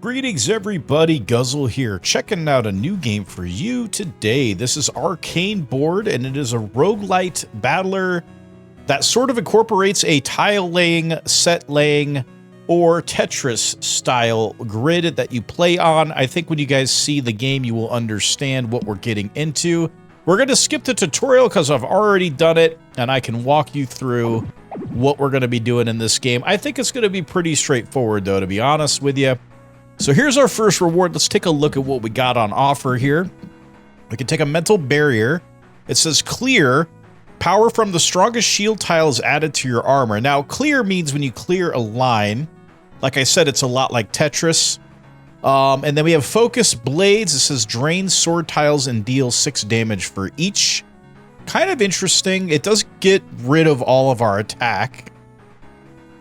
Greetings everybody, Guzzle here, checking out a new game for you today. This is Arcane Board, and it is a roguelite battler that sort of incorporates a tile laying, set laying, or Tetris style grid that you play on. I think when you guys see the game, you will understand what we're getting into. We're going to skip the tutorial because I've already done it, and I can walk you through what we're going to be doing in this game. I think it's going to be pretty straightforward though, to be honest with you. So here's our first reward. Let's take a look at what we got on offer here. We can take a mental barrier. It says clear. Power from the strongest shield tile is added to your armor. Now, clear means when you clear a line. Like I said, it's a lot like Tetris. And then we have focus blades. It says drain sword tiles and deal 6 damage for each. Kind of interesting. It does get rid of all of our attack.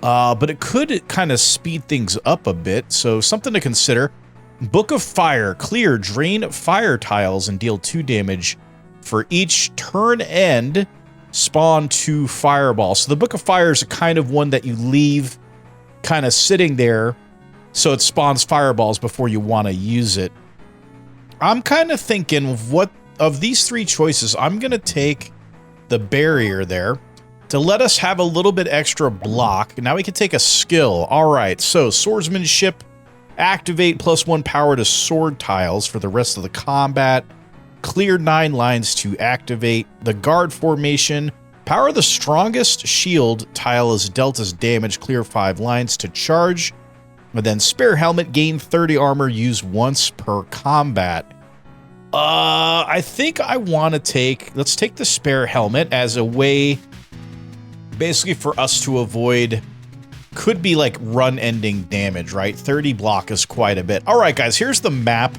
But it could kind of speed things up a bit, so something to consider. Book of Fire. Clear, drain fire tiles and deal 2 damage for each turn end. Spawn 2 fireballs. So the Book of Fire is a kind of one that you leave kind of sitting there, so it spawns fireballs before you want to use it. I'm kind of thinking, what of these 3 choices, I'm going to take the barrier there to let us have a little bit extra block. Now we can take a skill. All right, so swordsmanship, activate +1 power to sword tiles for the rest of the combat. Clear 9 lines to activate. The guard formation, power the strongest shield tile is dealt as damage, clear 5 lines to charge. And then spare helmet, gain 30 armor, use once per combat. I think I want to take, let's take the spare helmet as a way basically for us to avoid, could be like run-ending damage, right? 30 block is quite a bit. All right, guys, here's the map.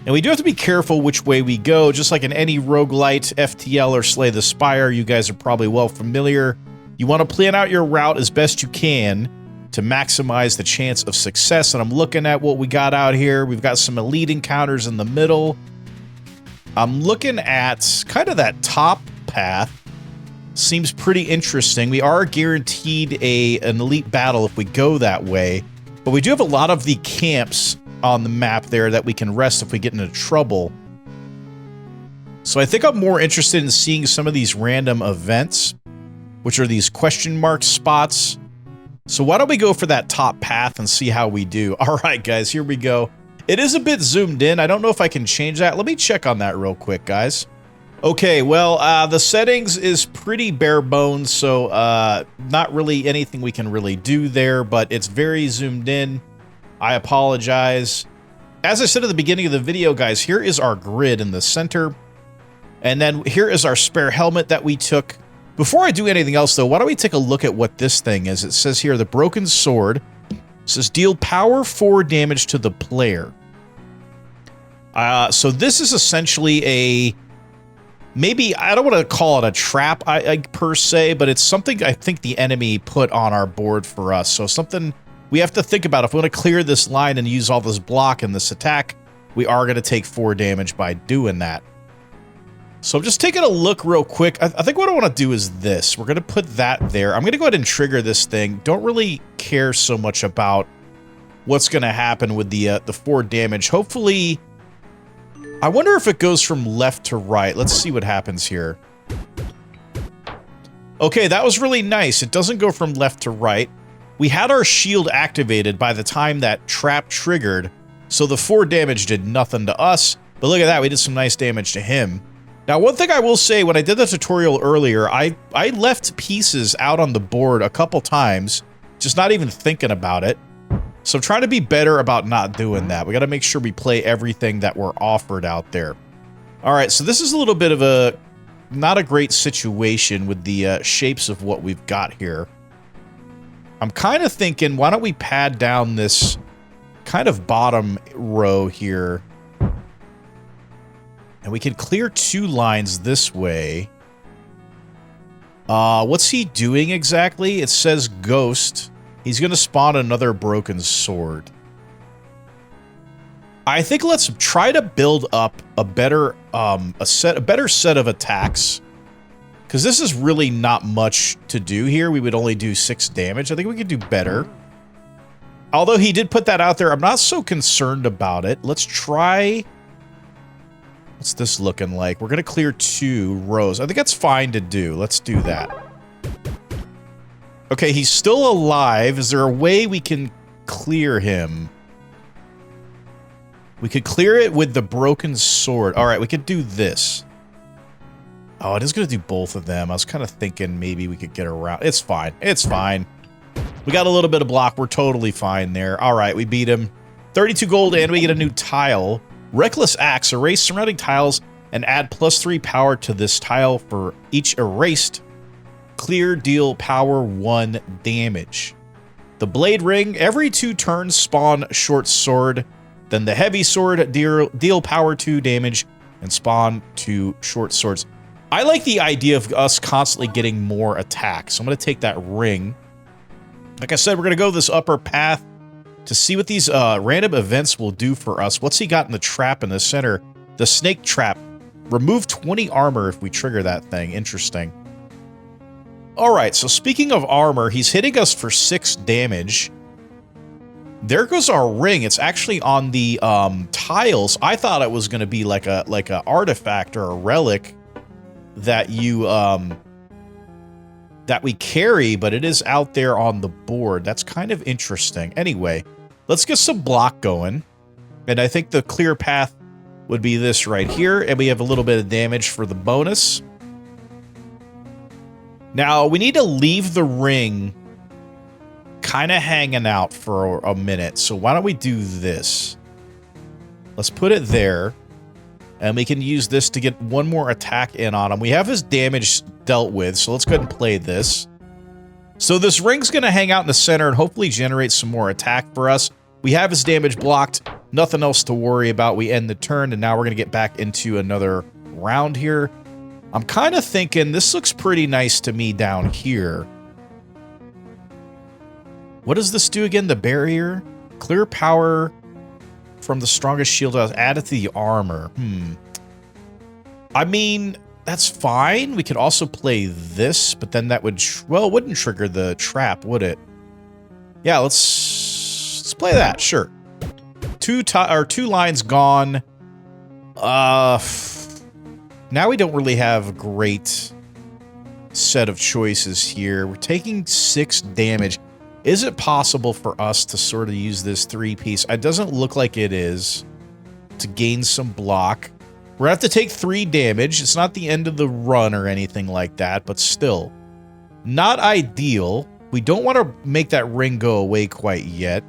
And we do have to be careful which way we go, just like in any roguelite, FTL, or Slay the Spire. You guys are probably well familiar. You want to plan out your route as best you can to maximize the chance of success. And I'm looking at what we got out here. We've got some elite encounters in the middle. I'm looking at kind of that top path. Seems pretty interesting. We are guaranteed an elite battle if we go that way, but we do have a lot of the camps on the map there that we can rest if we get into trouble. So I think I'm more interested in seeing some of these random events, which are these question mark spots. So why don't we go for that top path and see how we do? All right, guys, here we go. It is a bit zoomed in. I don't know if I can change that. Let me check on that real quick, guys. Okay, well, the settings is pretty bare bones, so not really anything we can really do there, but it's very zoomed in. I apologize. As I said at the beginning of the video, guys, here is our grid in the center, and then here is our spare helmet that we took. Before I do anything else, though, why don't we take a look at what this thing is? It says here, the broken sword. It says deal power 4 damage to the player. So this is essentially a... maybe, I don't want to call it a trap per se, but it's something I think the enemy put on our board for us. So something we have to think about. If we want to clear this line and use all this block and this attack, we are going to take 4 damage by doing that. So I'm just taking a look real quick. I think what I want to do is this. We're going to put that there. I'm going to go ahead and trigger this thing. Don't really care so much about what's going to happen with the 4 damage. Hopefully... I wonder if it goes from left to right. Let's see what happens here. Okay, that was really nice. It doesn't go from left to right. We had our shield activated by the time that trap triggered, so the 4 damage did nothing to us. But look at that, we did some nice damage to him. Now, one thing I will say, when I did the tutorial earlier, I left pieces out on the board a couple times, just not even thinking about it. So I'm trying to be better about not doing that. We got to make sure we play everything that we're offered out there. All right, so this is a little bit of a not a great situation with the shapes of what we've got here. I'm kind of thinking, why don't we pad down this kind of bottom row here? And we can clear 2 lines this way. What's he doing exactly? It says ghost. He's going to spawn another broken sword. I think let's try to build up a better set of attacks, because this is really not much to do here. We would only do 6 damage. I think we could do better. Although he did put that out there, I'm not so concerned about it. Let's try... What's this looking like? We're going to clear 2 rows. I think that's fine to do. Let's do that. Okay, he's still alive. Is there a way we can clear him? We could clear it with the broken sword. All right, we could do this. Oh, it is going to do both of them. I was kind of thinking maybe we could get around. It's fine. It's fine. We got a little bit of block. We're totally fine there. All right, we beat him. 32 gold, and we get a new tile. Reckless Axe. Erase surrounding tiles and add +3 power to this tile for each erased. Clear, deal power 1 damage. The Blade Ring. Every 2 turns spawn short sword. Then the heavy sword, deal power 2 damage, and spawn 2 short swords. I like the idea of us constantly getting more attacks. So I'm going to take that ring. Like I said, we're going to go this upper path to see what these random events will do for us. What's he got in the trap in the center? The snake trap. Remove 20 armor if we trigger that thing. Interesting. All right, so speaking of armor, he's hitting us for 6 damage. There goes our ring. It's actually on the tiles. I thought it was going to be like a artifact or a relic that you that we carry, but it is out there on the board. That's kind of interesting. Anyway, let's get some block going. And I think the clear path would be this right here, and we have a little bit of damage for the bonus. Now, we need to leave the ring kind of hanging out for a minute. So why don't we do this? Let's put it there. And we can use this to get one more attack in on him. We have his damage dealt with, so let's go ahead and play this. So this ring's going to hang out in the center and hopefully generate some more attack for us. We have his damage blocked. Nothing else to worry about. We end the turn, and now we're going to get back into another round here. I'm kind of thinking this looks pretty nice to me down here. What does this do again? The barrier? Clear power from the strongest shield added to the armor. I mean, that's fine. We could also play this, but then that would... well, it wouldn't trigger the trap, would it? Yeah, let's play that. Sure. Two lines gone. Now we don't really have a great set of choices here. We're taking 6 damage. Is it possible for us to sort of use this 3-piece? It doesn't look like it is. To gain some block. We're going to have to take 3 damage. It's not the end of the run or anything like that, but still. Not ideal. We don't want to make that ring go away quite yet.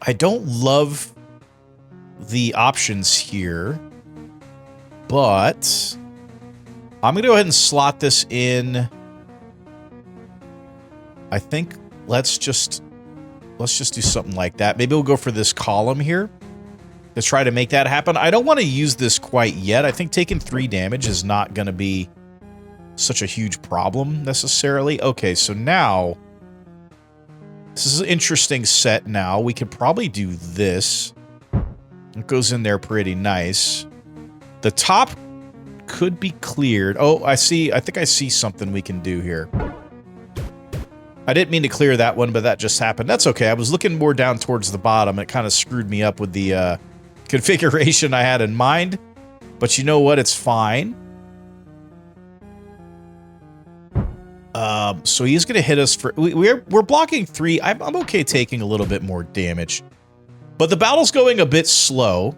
I don't love the options here. But I'm going to go ahead and slot this in. I think let's just do something like that. Maybe we'll go for this column here to try to make that happen. I don't want to use this quite yet. I think taking 3 damage is not going to be such a huge problem necessarily. Okay, so now this is an interesting set now. We could probably do this. It goes in there pretty nice. The top could be cleared. Oh, I think I see something we can do here. I didn't mean to clear that one, but that just happened. That's okay. I was looking more down towards the bottom. It kind of screwed me up with the configuration I had in mind. But you know what? It's fine. So he's going to hit us for... We're blocking 3. I'm okay taking a little bit more damage. But the battle's going a bit slow.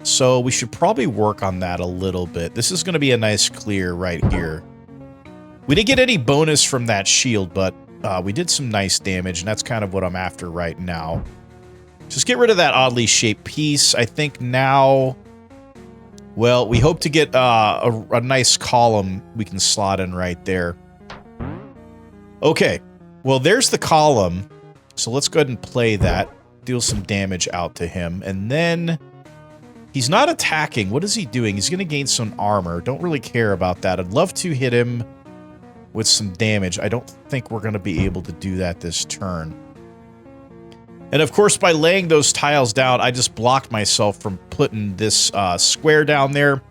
So we should probably work on that a little bit. This is going to be a nice clear right here. We didn't get any bonus from that shield, but we did some nice damage, and that's kind of what I'm after right now. Just get rid of that oddly shaped piece. I think now... well, we hope to get a nice column we can slot in right there. Okay. Well, there's the column. So let's go ahead and play that. Deal some damage out to him. And then... he's not attacking. What is he doing? He's going to gain some armor. Don't really care about that. I'd love to hit him with some damage. I don't think we're going to be able to do that this turn. And of course, by laying those tiles down, I just blocked myself from putting this square down there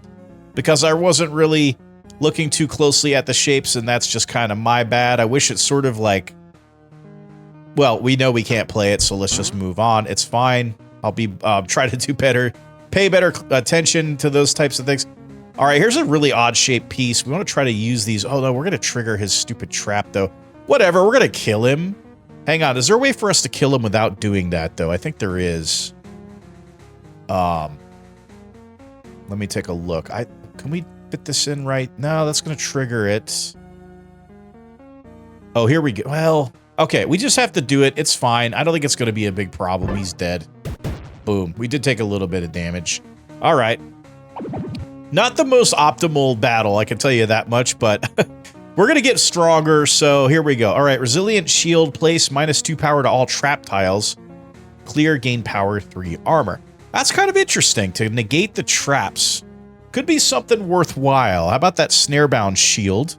because I wasn't really looking too closely at the shapes, and that's just kind of my bad. I wish it sort of like Well, we know we can't play it, so let's just move on. It's fine. I'll be try to do better, pay better attention to those types of things. All right, here's a really odd-shaped piece. We want to try to use these. Oh, no, we're going to trigger his stupid trap, though. Whatever, we're going to kill him. Hang on, is there a way for us to kill him without doing that, though? I think there is. Let me take a look. Can we fit this in right? No, that's going to trigger it. Oh, here we go. Well, okay, we just have to do it. It's fine. I don't think it's going to be a big problem. He's dead. Boom. We did take a little bit of damage. All right. Not the most optimal battle, I can tell you that much, but we're going to get stronger, so here we go. All right, Resilient Shield, place -2 power to all trap tiles. Clear, gain power, 3 armor. That's kind of interesting, to negate the traps. Could be something worthwhile. How about that Snarebound Shield?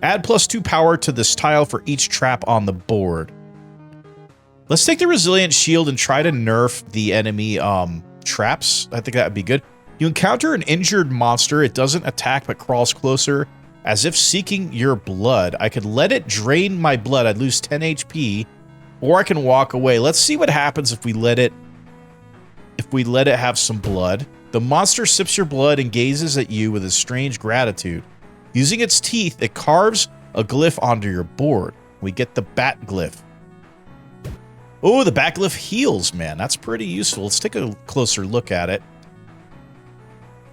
Add +2 power to this tile for each trap on the board. Let's take the Resilient Shield and try to nerf the enemy traps. I think that would be good. You encounter an injured monster. It doesn't attack but crawls closer as if seeking your blood. I could let it drain my blood. I'd lose 10 HP, or I can walk away. Let's see what happens if we let it have some blood. The monster sips your blood and gazes at you with a strange gratitude. Using its teeth, it carves a glyph onto your board. We get the bat glyph. Oh, the bat glyph heals, man. That's pretty useful. Let's take a closer look at it.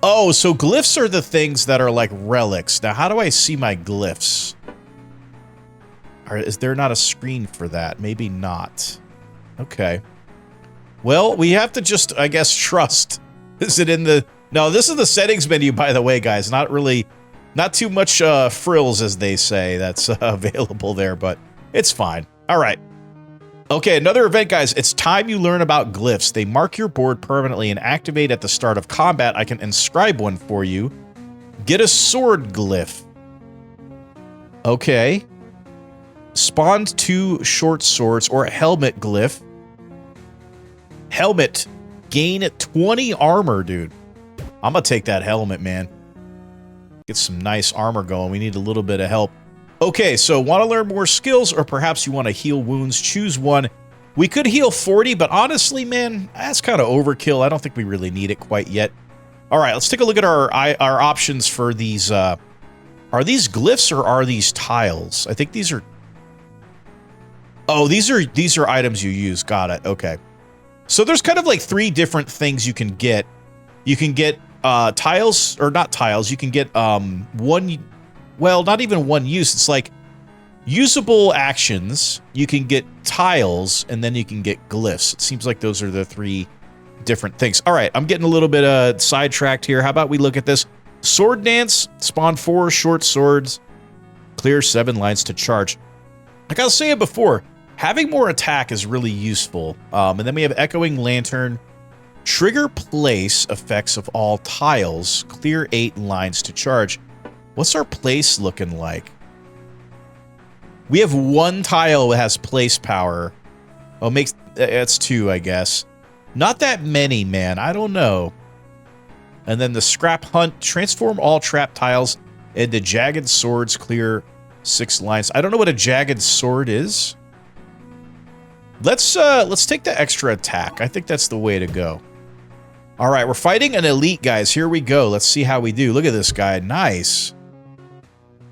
Oh, so glyphs are the things that are like relics. Now, how do I see my glyphs? Is there not a screen for that? Maybe not. Okay. Well, we have to just, I guess, trust. Is it in the... No, this is the settings menu, by the way, guys. Not really... Not too much frills, as they say, that's available there, but it's fine. All right. Okay, another event, guys. It's time you learn about glyphs. They mark your board permanently and activate at the start of combat. I can inscribe one for you. Get a sword glyph. Okay. Spawn 2 short swords or a helmet glyph. Helmet. Gain 20 armor, dude. I'm gonna take that helmet, man. Get some nice armor going. We need a little bit of help. Okay, so want to learn more skills, or perhaps you want to heal wounds? Choose one. We could heal 40, but honestly, man, that's kind of overkill. I don't think we really need it quite yet. All right, let's take a look at our options for these. Are these glyphs or are these tiles? I think these are... Oh, these are items you use. Got it. Okay. So there's kind of like 3 different things you can get. You can get tiles, or not tiles. You can get one... Well, not even one use. It's like usable actions. You can get tiles, and then you can get glyphs. It seems like those are the 3 different things. All right, I'm getting a little bit sidetracked here. How about we look at this? Sword Dance. Spawn 4 short swords. Clear 7 lines to charge. Like I was saying before, having more attack is really useful. And then we have Echoing Lantern. Trigger place effects of all tiles. Clear 8 lines to charge. What's our place looking like? We have 1 tile that has place power. Oh, that's 2, I guess. Not that many, man. I don't know. And then the Scrap Hunt. Transform all trap tiles into jagged swords. Clear 6 lines. I don't know what a jagged sword is. Let's take the extra attack. I think that's the way to go. All right, we're fighting an elite, guys. Here we go. Let's see how we do. Look at this guy. Nice.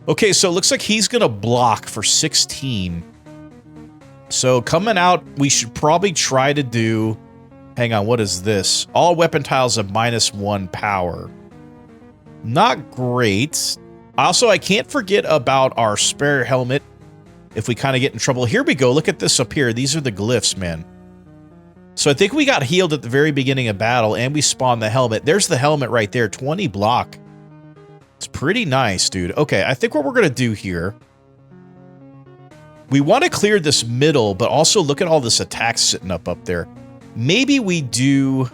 Okay, so it looks like he's going to block for 16. So coming out, we should probably try to do... Hang on, what is this? All weapon tiles have -1 power. Not great. Also, I can't forget about our spare helmet if we kind of get in trouble. Here we go. Look at this up here. These are the glyphs, man. So I think we got healed at the very beginning of battle, and we spawned the helmet. There's the helmet right there. 20 block. It's pretty nice, dude. Okay, I think what we're going to do here... We want to clear this middle, but also look at all this attack sitting up there. Maybe we do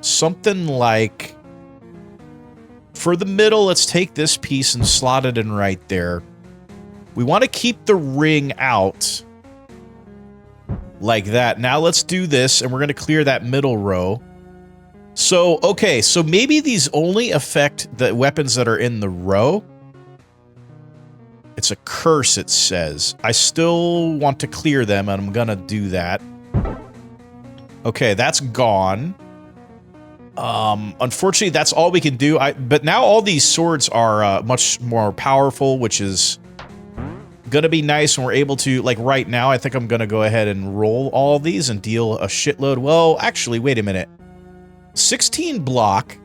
something like... For the middle, let's take this piece and slot it in right there. We want to keep the ring out like that. Now let's do this, and we're going to clear that middle row. So, okay, so maybe these only affect the weapons that are in the row. It's a curse, it says. I still want to clear them, and I'm gonna do that. Okay, that's gone. Unfortunately, that's all we can do. But now all these swords are much more powerful, which is gonna be nice, and we're able to, like right now, I think I'm gonna go ahead and roll all of these and deal a shitload. Well, actually, wait a minute. 16 block,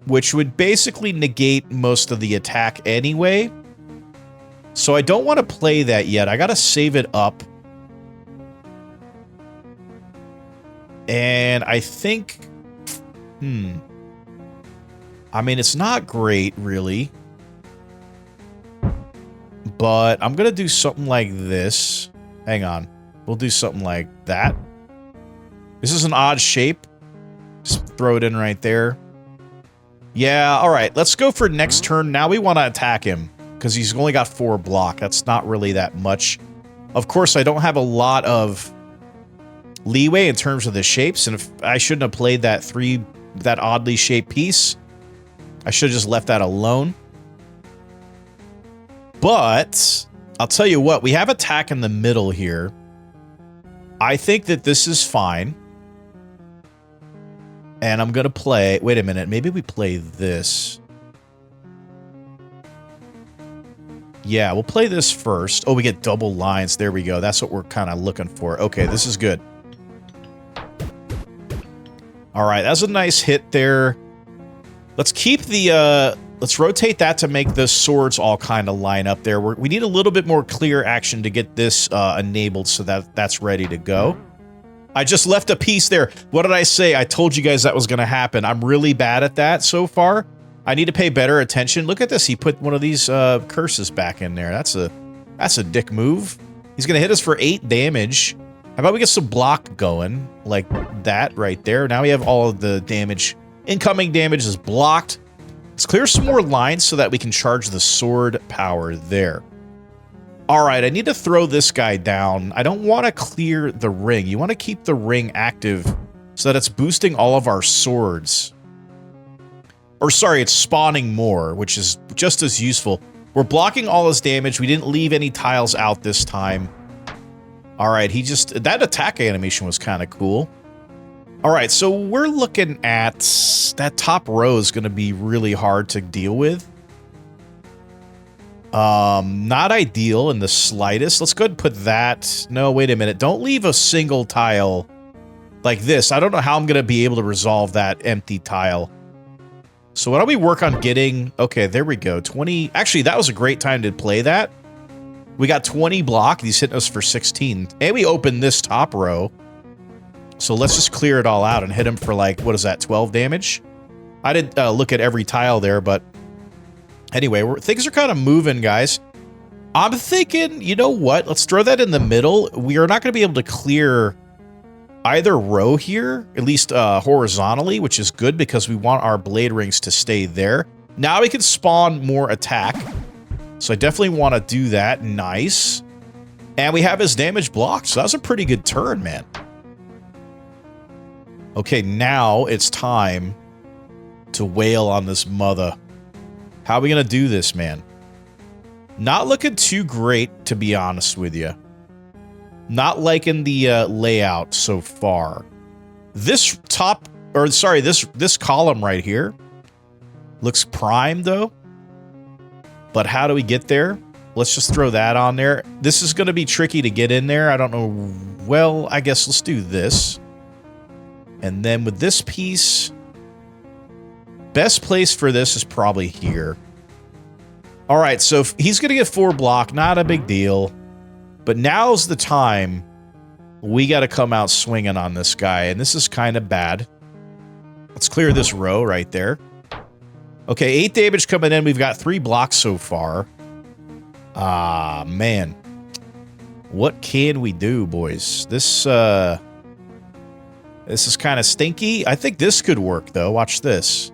which would basically negate most of the attack anyway. So I don't want to play that yet. I gotta save it up. And I think... I mean, it's not great, really. But I'm gonna do something like this. Hang on. We'll do something like that. This is an odd shape. Just throw it in right there. Yeah, alright. Let's go for next turn. Now we want to attack him, because he's only got 4 block. That's not really that much. Of course, I don't have a lot of leeway in terms of the shapes, and if I shouldn't have played that oddly shaped piece. I should have just left that alone. But I'll tell you what, we have attack in the middle here. I think that this is fine. And I'm going to play... Wait a minute. Maybe we play this. Yeah, we'll play this first. Oh, we get double lines. There we go. That's what we're kind of looking for. Okay, this is good. All right, that's a nice hit there. Let's keep the... let's rotate that to make the swords all kind of line up there. We need a little bit more clear action to get this enabled so that that's ready to go. I just left a piece there. What did I say? I told you guys that was going to happen. I'm really bad at that so far. I need to pay better attention. Look at this. He put one of these curses back in there. That's a dick move. He's going to hit us for 8 damage. How about we get some block going like that right there? Now we have all of the damage. Incoming damage is blocked. Let's clear some more lines so that we can charge the sword power there. All right, I need to throw this guy down. I don't want to clear the ring. You want to keep the ring active so that it's boosting all of our swords. Or sorry, it's spawning more, which is just as useful. We're blocking all his damage. We didn't leave any tiles out this time. All right, that attack animation was kind of cool. All right, so we're looking at that top row is going to be really hard to deal with. Not ideal in the slightest. Let's go ahead and put that. No, wait a minute. Don't leave a single tile like this. I don't know how I'm going to be able to resolve that empty tile. So why don't we work on getting... Okay, there we go. 20... Actually, that was a great time to play that. We got 20 block. He's hitting us for 16. And we opened this top row. So let's just clear it all out and hit him for like, what is that, 12 damage? I didn't look at every tile there, but... Anyway, things are kind of moving, guys. I'm thinking, you know what? Let's throw that in the middle. We are not going to be able to clear either row here, at least horizontally, which is good because we want our blade rings to stay there. Now we can spawn more attack. So I definitely want to do that. Nice. And we have his damage blocked, so that was a pretty good turn, man. Okay, now it's time to wail on this mother. How are we going to do this, man? Not looking too great, to be honest with you. Not liking the layout so far. This top, or sorry, this column right here looks prime, though. But how do we get there? Let's just throw that on there. This is going to be tricky to get in there. I don't know. Well, I guess let's do this. And then with this piece... Best place for this is probably here. All right, so he's going to get 4 block. Not a big deal. But now's the time we got to come out swinging on this guy. And this is kind of bad. Let's clear this row right there. Okay, 8 damage coming in. We've got 3 blocks so far. Ah, man. What can we do, boys? This is kind of stinky. I think this could work, though. Watch this.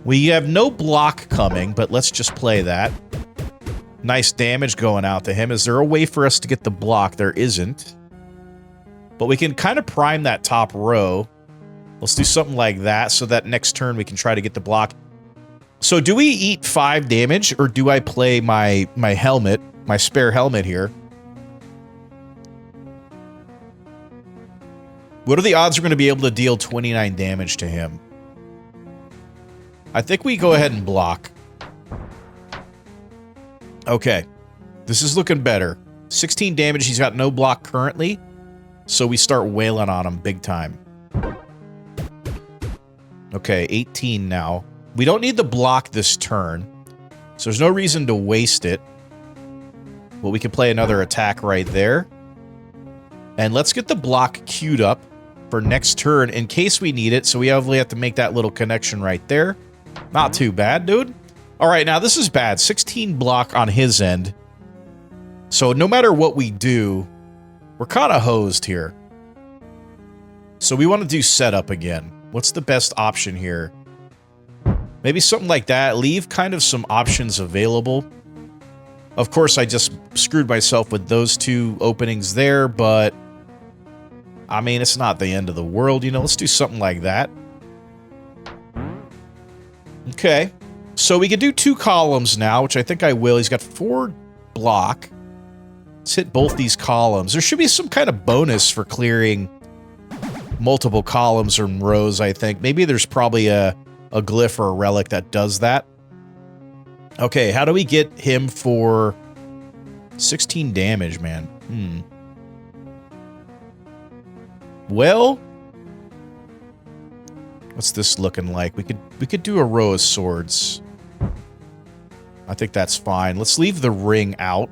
We have no block coming, but let's just play that. Nice damage going out to him. Is there a way for us to get the block? There isn't. But we can kind of prime that top row. Let's do something like that so that next turn we can try to get the block. So do we eat 5 damage, or do I play my helmet, my spare helmet here? What are the odds we're going to be able to deal 29 damage to him? I think we go ahead and block. Okay. This is looking better. 16 damage. He's got no block currently. So we start wailing on him big time. Okay, 18 now. We don't need the block this turn. So there's no reason to waste it. But we can play another attack right there. And let's get the block queued up for next turn in case we need it. So we obviously have to make that little connection right there. Not too bad, dude. All right, now this is bad. 16 block on his end. So no matter what we do, we're kind of hosed here. So we want to do setup again. What's the best option here? Maybe something like that. Leave kind of some options available. Of course, I just screwed myself with those 2 openings there, but I mean, it's not the end of the world, you know. Let's do something like that. Okay. So we can do 2 columns now, which I think I will. He's got 4 block. Let's hit both these columns. There should be some kind of bonus for clearing multiple columns or rows, I think. Maybe there's probably a glyph or a relic that does that. Okay, how do we get him for 16 damage, man? Well, what's this looking like? We could do a row of swords. I think that's fine. Let's leave the ring out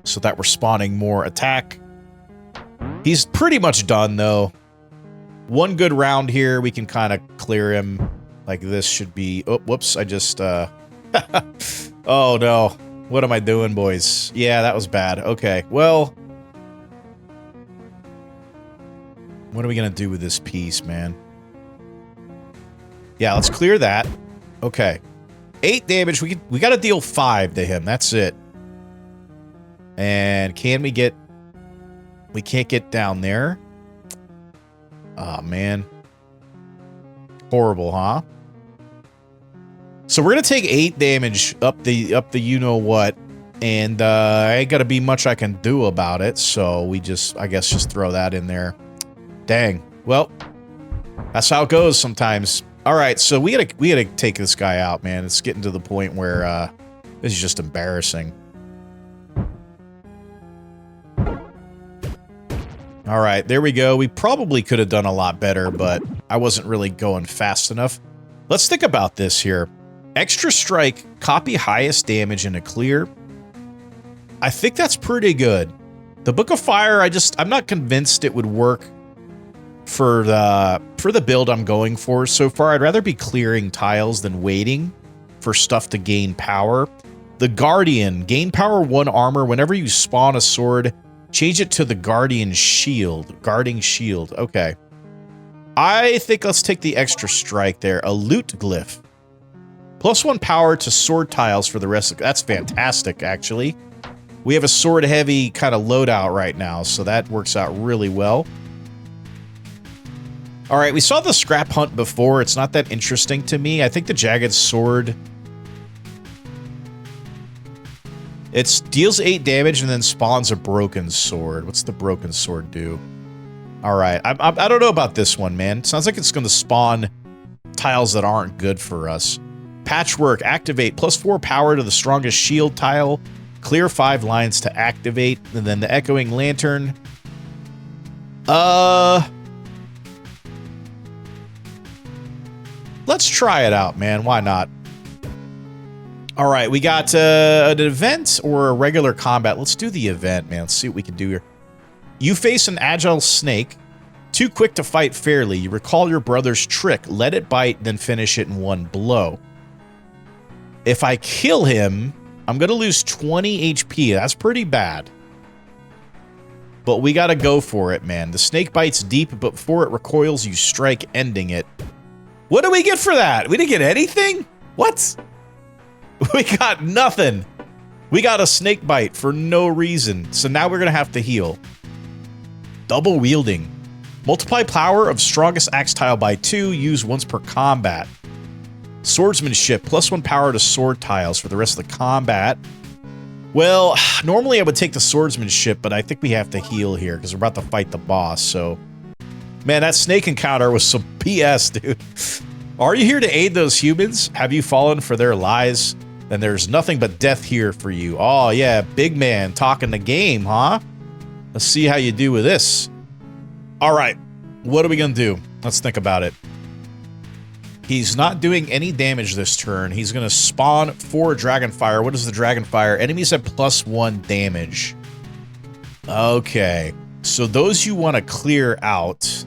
so that we're spawning more attack. He's pretty much done, though. One good round here, we can kind of clear him. Like this should be... Oh, whoops, I just... Oh, no. What am I doing, boys? Yeah, that was bad. Okay, well... What are we going to do with this piece, man? Yeah, let's clear that. Okay. 8 damage. We got to deal 5 to him. That's it. And can we get... We can't get down there. Oh, man. Horrible, huh? So we're going to take 8 damage up the you-know-what. And ain't going to be much I can do about it. So we just, I guess, just throw that in there. Dang. Well, that's how it goes sometimes. All right, so we gotta take this guy out, man. It's getting to the point where this is just embarrassing. All right, there we go. We probably could have done a lot better, but I wasn't really going fast enough. Let's think about this here. Extra strike, copy highest damage in a clear. I think that's pretty good. The Book of Fire, I'm not convinced it would work for the build I'm going for so far. I'd rather be clearing tiles than waiting for stuff to gain power. The Guardian, gain power 1 armor. Whenever you spawn a sword, change it to the Guardian Shield. Guarding Shield. Okay. I think let's take the extra strike there. A loot glyph. +1 power to sword tiles for the rest of... That's fantastic, actually. We have a sword-heavy kind of loadout right now, so that works out really well. All right, we saw the scrap hunt before. It's not that interesting to me. I think the jagged sword... It deals 8 damage and then spawns a broken sword. What's the broken sword do? All right, I don't know about this one, man. It sounds like it's going to spawn tiles that aren't good for us. Patchwork, activate. +4 power to the strongest shield tile. Clear 5 lines to activate. And then the Echoing Lantern. Let's try it out, man. Why not? All right, we got an event or a regular combat. Let's do the event, man. Let's see what we can do here. You face an agile snake. Too quick to fight fairly. You recall your brother's trick. Let it bite, then finish it in 1 blow. If I kill him, I'm going to lose 20 HP. That's pretty bad. But we got to go for it, man. The snake bites deep, but before it recoils, you strike, ending it. What do we get for that? We didn't get anything? What? We got nothing. We got a snake bite for no reason. So now we're going to have to heal. Double wielding. Multiply power of strongest axe tile by 2. Use once per combat. Swordsmanship, +1 power to sword tiles for the rest of the combat. Well, normally I would take the swordsmanship, but I think we have to heal here because we're about to fight the boss, so... Man, that snake encounter was some BS, dude. Are you here to aid those humans? Have you fallen for their lies? Then there's nothing but death here for you. Oh, yeah, big man talking the game, huh? Let's see how you do with this. All right, what are we gonna do? Let's think about it. He's not doing any damage this turn. He's gonna spawn 4 Dragonfire. What is the Dragonfire? Enemies have +1 damage. Okay, so those you want to clear out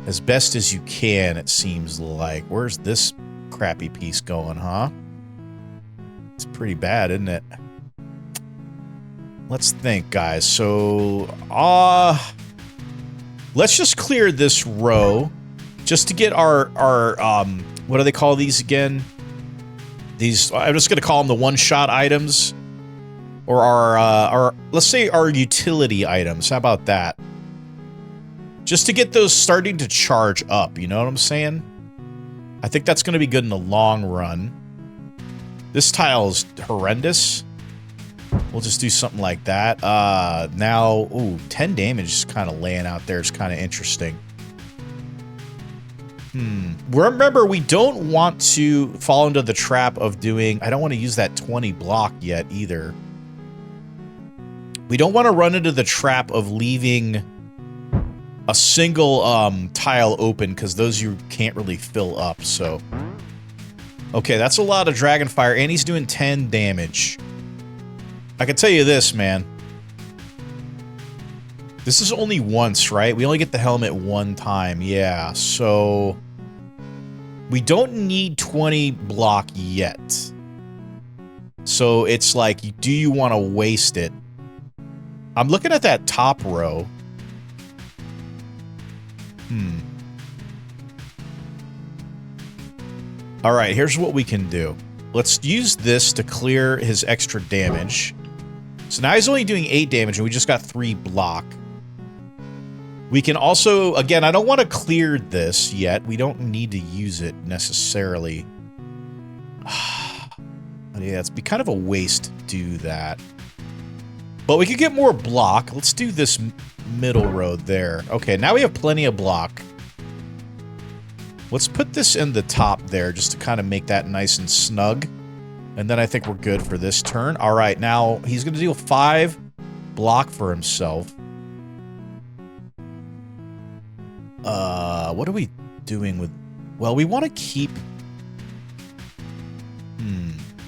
as best as you can, it seems like. Where's this crappy piece going, huh? It's pretty bad, isn't it? Let's think, guys. So, let's just clear this row just to get our what do they call these again? These, I'm just going to call them the one-shot items. Or our, let's say our utility items. How about that? Just to get those starting to charge up, you know what I'm saying? I think that's going to be good in the long run. This tile is horrendous. We'll just do something like that. Now, ooh, 10 damage is kind of laying out there. It's kind of interesting. Remember, we don't want to fall into the trap of doing... I don't want to use that 20 block yet, either. We don't want to run into the trap of leaving a single tile open, because those you can't really fill up, so... Okay, that's a lot of Dragonfire, and he's doing 10 damage. I can tell you this, man. This is only once, right? We only get the helmet one time, yeah, so... We don't need 20 block yet. So it's like, do you want to waste it? I'm looking at that top row. Alright, here's what we can do. Let's use this to clear his extra damage. So now he's only doing 8 damage, and we just got 3 block. We can also, again, I don't want to clear this yet. We don't need to use it necessarily. Yeah, it's be kind of a waste to do that. But we could get more block. Let's do this middle row there. Okay, now we have plenty of block. Let's put this in the top there just to kind of make that nice and snug. And then I think we're good for this turn. All right, now he's going to deal 5 block for himself. What are we doing with... Well, we want to keep...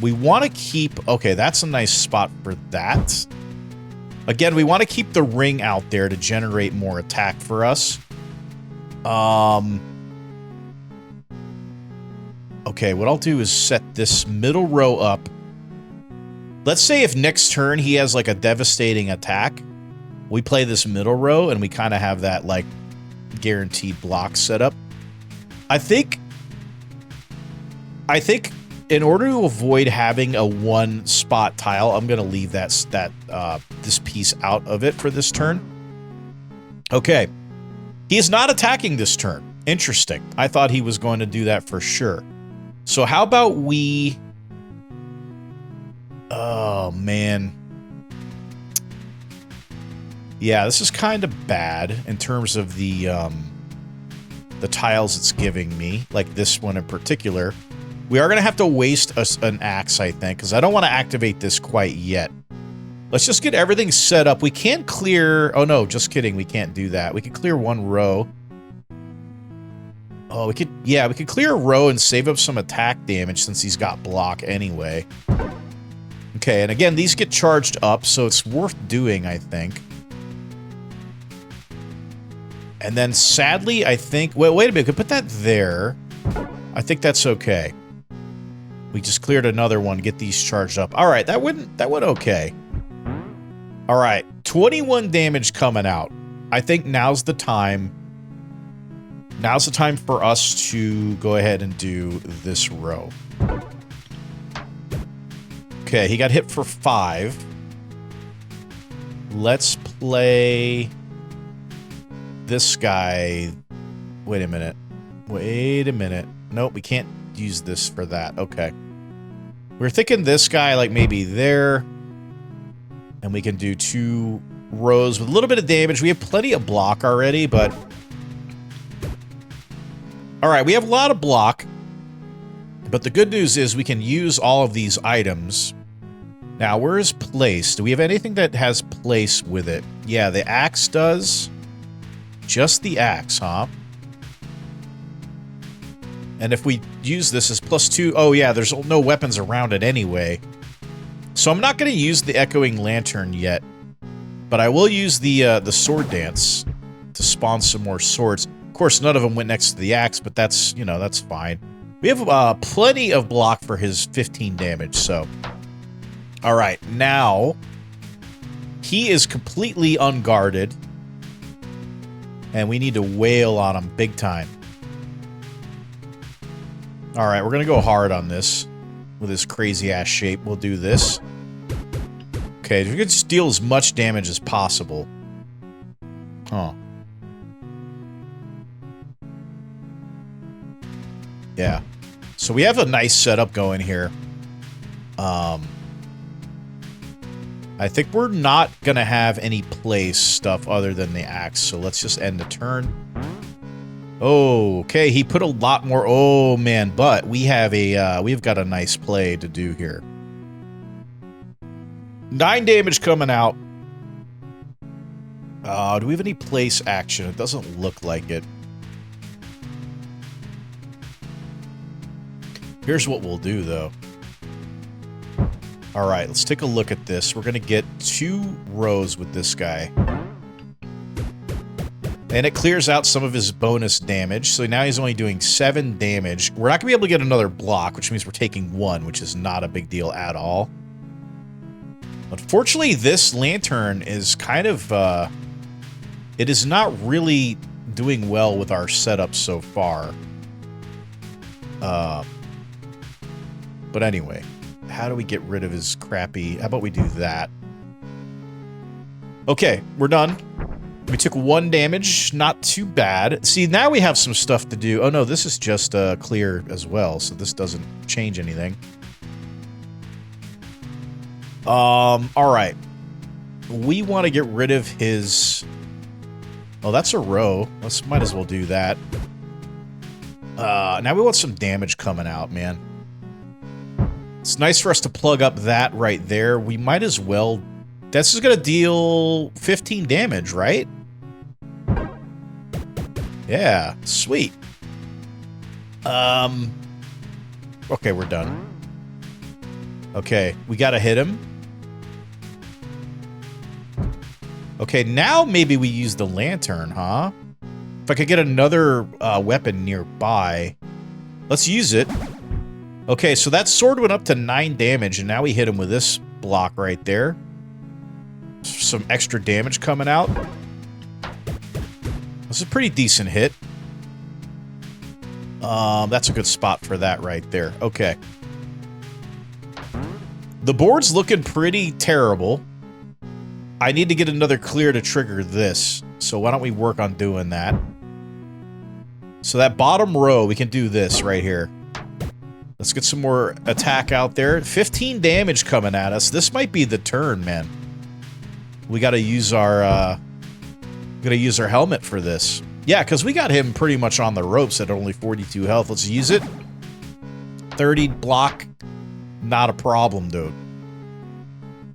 We want to keep... Okay, that's a nice spot for that. Again, we want to keep the ring out there to generate more attack for us. Okay, what I'll do is set this middle row up. Let's say if next turn he has like a devastating attack, we play this middle row and we kind of have that like guaranteed block set up. I think in order to avoid having a one spot tile, I'm going to leave this piece out of it for this turn. Okay. He is not attacking this turn. Interesting. I thought he was going to do that for sure. So how about we... Oh, man. Yeah, this is kind of bad in terms of the tiles it's giving me, like this one in particular. We are going to have to waste an axe, I think, because I don't want to activate this quite yet. Let's just get everything set up. We can't clear... Oh, no, just kidding. We can't do that. We can clear one row. Oh, we could... Yeah, we could clear a row and save up some attack damage since he's got block anyway. Okay, and again, these get charged up, so it's worth doing, I think. And then, sadly, I think... Wait a minute. We could put that there. I think that's okay. We just cleared another one. Get these charged up. All right, that went okay. All right, 21 damage coming out. I think now's the time. Now's the time for us to go ahead and do this row. Okay, he got hit for 5. Let's play this guy. Wait a minute. Wait a minute. Nope, we can't use this for that. Okay. We're thinking this guy, like, maybe there. And we can do 2 rows with a little bit of damage. We have plenty of block already, but... Alright, we have a lot of block. But the good news is we can use all of these items. Now, where is place? Do we have anything that has place with it? Yeah, the axe does. Just the axe, huh? And if we use this as +2... Oh, yeah, there's no weapons around it anyway. So I'm not going to use the Echoing Lantern yet. But I will use the Sword Dance to spawn some more swords. Of course, none of them went next to the axe, but that's, you know, that's fine. We have plenty of block for his 15 damage, so... Alright, now... He is completely unguarded. And we need to wail on him big time. Alright, we're gonna go hard on this. With his crazy-ass shape, we'll do this. Okay, we can just deal as much damage as possible. Huh. Yeah. So we have a nice setup going here. I think we're not gonna have any place stuff other than the axe, so let's just end the turn. Oh, okay, he put a lot more... Oh, man, but we have a, we've got a nice play to do here. 9 damage coming out. Do we have any place action? It doesn't look like it. Here's what we'll do, though. Alright, let's take a look at this. We're gonna get 2 rows with this guy. And it clears out some of his bonus damage, so now he's only doing 7 damage. We're not going to be able to get another block, which means we're taking 1, which is not a big deal at all. Unfortunately, this lantern is kind of... it is not really doing well with our setup so far. But anyway, how do we get rid of his crappy... How about we do that? Okay, we're done. We took 1 damage, not too bad. See, now we have some stuff to do. Oh no, this is just clear as well, so this doesn't change anything. Alright. We want to get rid of his... Oh, that's a row. Let's might as well do that. Now we want some damage coming out, man. It's nice for us to plug up that right there. We might as well... This is going to deal 15 damage, right? Yeah, sweet. Okay, we're done. Okay, we gotta hit him. Okay, now maybe we use the lantern, huh? If I could get another weapon nearby. Let's use it. Okay, so that sword went up to 9 damage, and now we hit him with this block right there. Some extra damage coming out. This is a pretty decent hit. That's a good spot for that right there. Okay. The board's looking pretty terrible. I need to get another clear to trigger this. So why don't we work on doing that? So that bottom row, we can do this right here. Let's get some more attack out there. 15 damage coming at us. This might be the turn, man. We gotta use our, helmet for this. Yeah, because we got him pretty much on the ropes at only 42 health. Let's use it. 30 block. Not a problem, dude.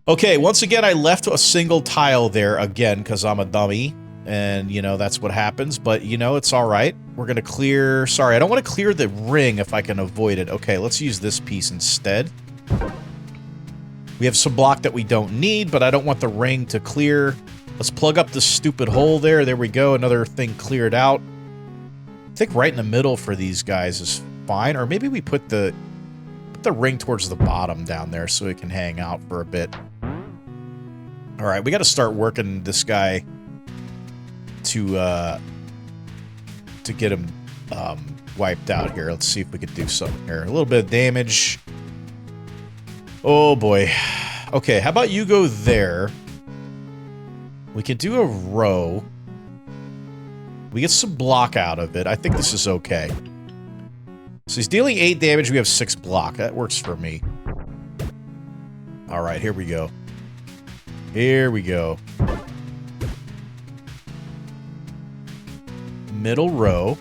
Okay, once again, I left a single tile there again because I'm a dummy. And, you know, that's what happens. But, you know, it's all right. We're going to clear... Sorry, I don't want to clear the ring if I can avoid it. Okay, let's use this piece instead. We have some block that we don't need, but I don't want the ring to clear. Let's plug up this stupid hole there. There we go. Another thing cleared out. I think right in the middle for these guys is fine. Or maybe we put the ring towards the bottom down there so it can hang out for a bit. All right, we got to start working this guy to get him wiped out here. Let's see if we can do something here. A little bit of damage. Oh boy. Okay, how about you go there? We can do a row. We get some block out of it. I think this is okay. So he's dealing 8 damage. We have 6 block. That works for me. All right, here we go. Here we go. Middle row.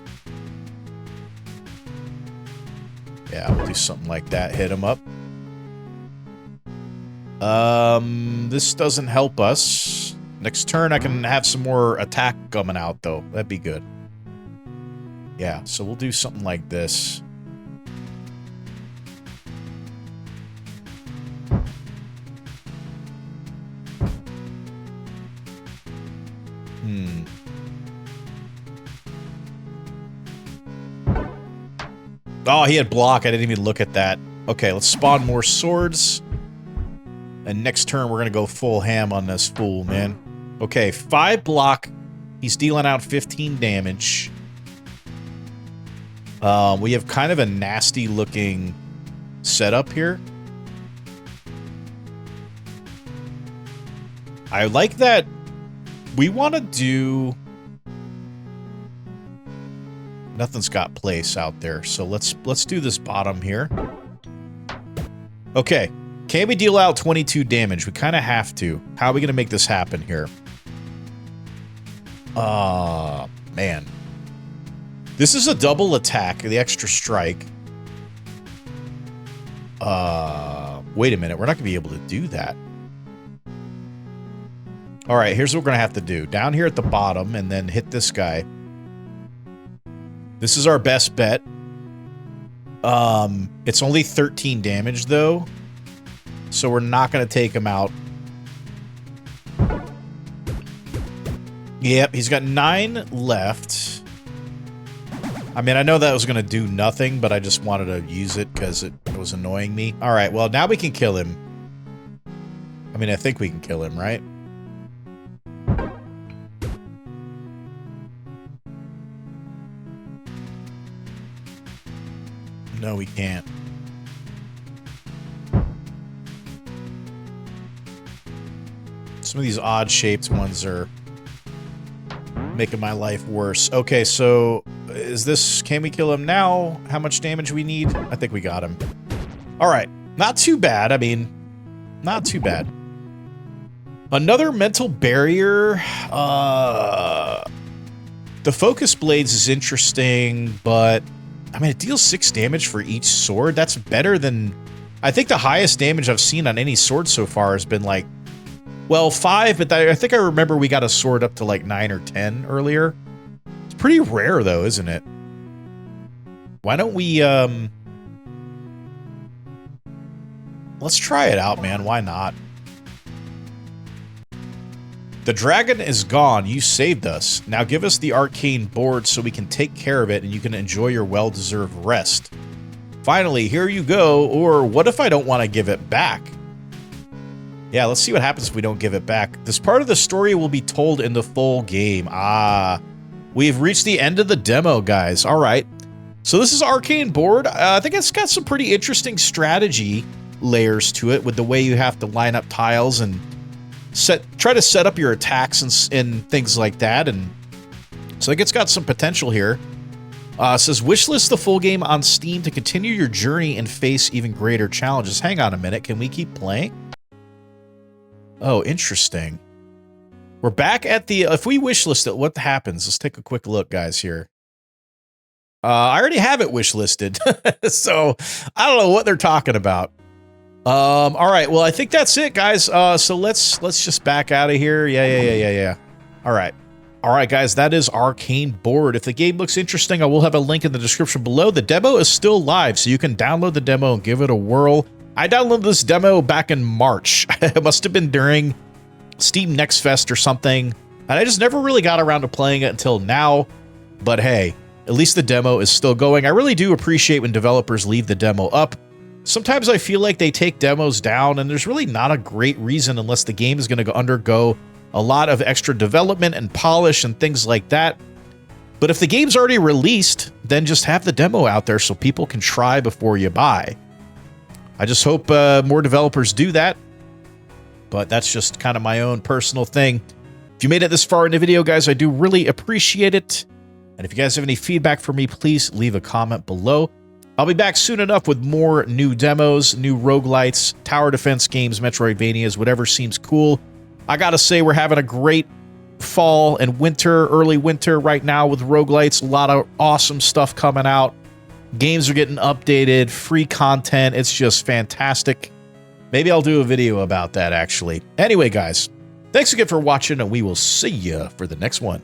Yeah, we'll do something like that. Hit him up. This doesn't help us. Next turn, I can have some more attack coming out, though. That'd be good. Yeah, so we'll do something like this. Oh, he had block. I didn't even look at that. Okay, let's spawn more swords. And next turn, we're going to go full ham on this fool, man. Okay, 5 block. He's dealing out 15 damage. We have kind of a nasty-looking setup here. I like that we want to do... Nothing's got place out there, so let's do this bottom here. Okay, can we deal out 22 damage? We kind of have to. How are we going to make this happen here? Man. This is a double attack, the extra strike. Wait a minute, we're not going to be able to do that. All right, here's what we're going to have to do. Down here at the bottom, and then hit this guy. This is our best bet. It's only 13 damage, though. So we're not going to take him out. Yep, he's got 9 left. I mean, I know that was going to do nothing, but I just wanted to use it because it was annoying me. All right, well, now we can kill him. I mean, I think we can kill him, right? No, we can't. Some of these odd-shaped ones are making my life worse. Okay, so is this... Can we kill him now? How much damage we need? I think we got him. All right. Not too bad. I mean, not too bad. Another mental barrier. The focus blades is interesting, but... I mean, it deals 6 damage for each sword. That's better than... I think the highest damage I've seen on any sword so far has been like... Well, 5, but I think I remember we got a sword up to like 9 or 10 earlier. It's pretty rare, though, isn't it? Why don't we... Let's try it out, man. Why not? The dragon is gone. You saved us. Now give us the arcane board so we can take care of it and you can enjoy your well-deserved rest. Finally, here you go. Or what if I don't want to give it back? Yeah, let's see what happens if we don't give it back. This part of the story will be told in the full game. Ah, we've reached the end of the demo, guys. All right. So this is Arcane Board. I think it's got some pretty interesting strategy layers to it with the way you have to line up tiles and try to set up your attacks and things like that. And so I think it's got some potential here. It says, wishlist the full game on Steam to continue your journey and face even greater challenges. Hang on a minute. Can we keep playing? Oh, interesting. We're back at the... If we wishlist it, what happens? Let's take a quick look, guys, here. I already have it wishlisted, so I don't know what they're talking about. All right, well, I think that's it, guys. So let's just back out of here. Yeah. All right, guys, that is Arcane Board. If the game looks interesting, I will have a link in the description below. The demo is still live, so you can download the demo and give it a whirl. I downloaded this demo back in March. It must have been during Steam Next Fest or something, and I just never really got around to playing it until now. But hey, at least the demo is still going. I really do appreciate when developers leave the demo up. Sometimes I feel like they take demos down, and there's really not a great reason unless the game is going to undergo a lot of extra development and polish and things like that. But if the game's already released, then just have the demo out there so people can try before you buy. I just hope more developers do that, but that's just kind of my own personal thing. If you made it this far in the video, guys, I do really appreciate it. And if you guys have any feedback for me, please leave a comment below. I'll be back soon enough with more new demos, new roguelites, tower defense games, Metroidvanias, whatever seems cool. I gotta say, we're having a great fall and winter, early winter right now with roguelites. A lot of awesome stuff coming out. Games are getting updated, free content. It's just fantastic. Maybe I'll do a video about that, actually. Anyway, guys, thanks again for watching, and we will see you for the next one.